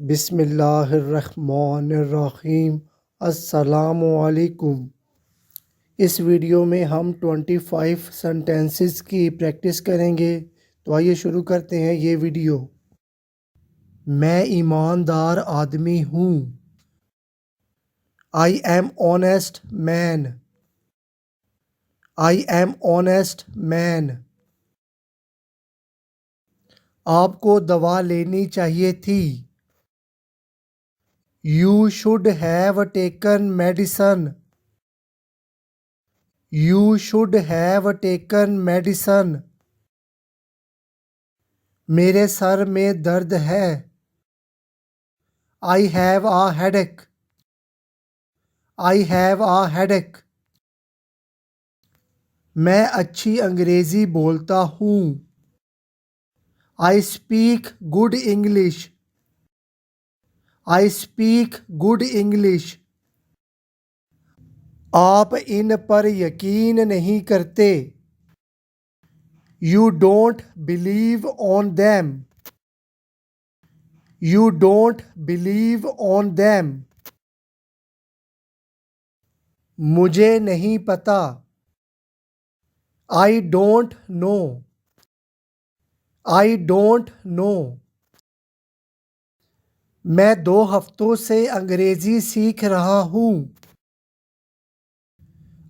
बिस्मिल्लाहिर्रहमानिर्रहीम। अस्सलामुअलैकुम। इस वीडियो में हम 25 सेंटेंसेस की प्रैक्टिस करेंगे। तो आइए शुरू करते हैं ये वीडियो। मैं ईमानदार आदमी हूँ। I am honest man. I am honest man. आपको दवा लेनी चाहिए थी। You should have taken medicine. You should have taken medicine. मेरे सर में दर्द है। I have a headache. I have a headache. मैं अच्छी अंग्रेज़ी बोलता हूँ। I speak good English. I speak good English. आप इन पर यकीन नहीं करते। You don't believe on them. You don't believe on them. मुझे नहीं पता। I don't know. I don't know. मैं 2 हफ्तों से अंग्रेज़ी सीख रहा हूँ।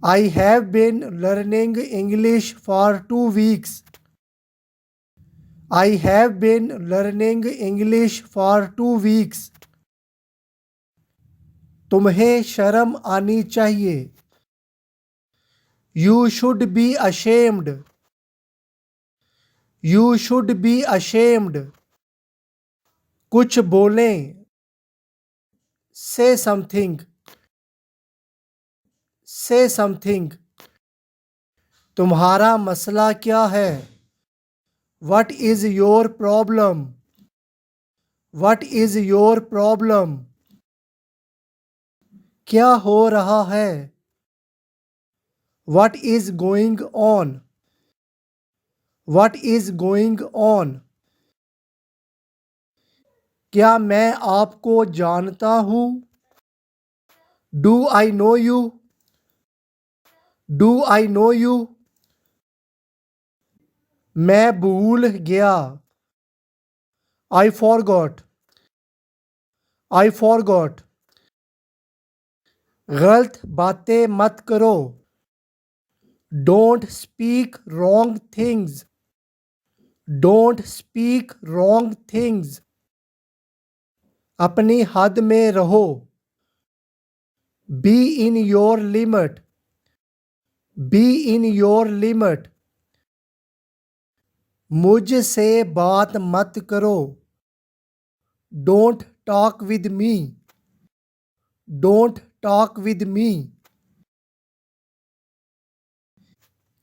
I have been learning English for 2 weeks. I have been learning English for 2 weeks. तुम्हें शर्म आनी चाहिए। You should be ashamed. You should be ashamed. कुछ बोलें। Say something. Say something. तुम्हारा मसला क्या है? What is your problem? What is your problem? क्या हो रहा है? What is going on? What is going on? क्या मैं आपको जानता हूँ? Do I know you? Do I know you? मैं भूल गया। I forgot. I forgot. गलत बातें मत करो। Don't speak wrong things. Don't speak wrong things. अपनी हद में रहो। Be in your limit. Be in your limit. मुझसे बात मत करो। Don't talk with me. Don't talk with me.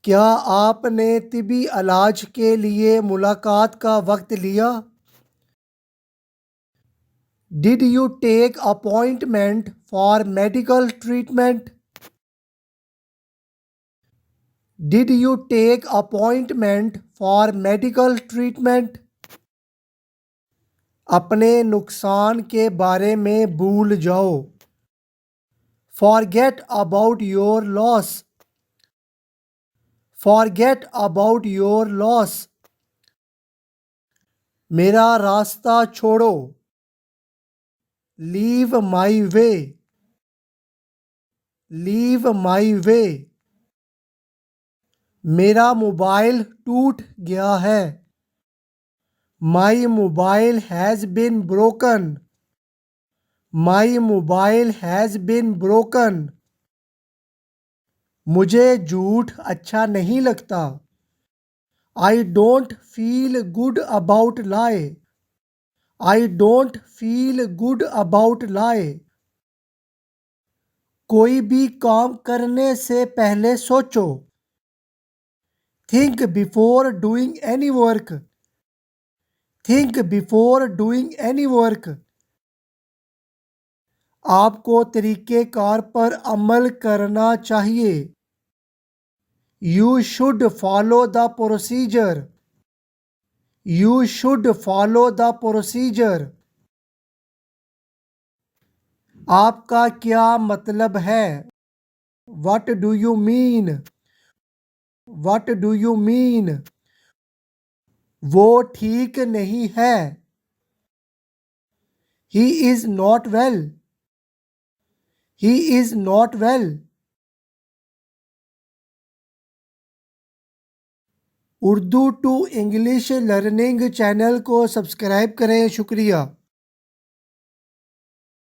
क्या आपने तिबी इलाज के लिए मुलाकात का वक्त लिया? Did you take appointment for medical treatment? Did you take appointment for medical treatment? अपने नुकसान के बारे में भूल जाओ। Forget about your loss. Forget about your loss. मेरा रास्ता छोड़ो। Leave my way. Leave my way. मेरा मोबाइल टूट गया है। My mobile has been broken. My mobile has been broken. मुझे झूठ अच्छा नहीं लगता। I don't feel good about lie. I don't feel good about lie. कोई भी काम करने से पहले सोचो। Think before doing any work. Think before doing any work. आपको तरीक़ेकार पर अमल करना चाहिए। You should follow the procedure. You should follow the procedure. आपका क्या मतलब है? What do you mean? What do you mean? वो ठीक नहीं है। He is not well. He is not well. Urdu to English learning channel को सब्सक्राइब करें। शुक्रिया।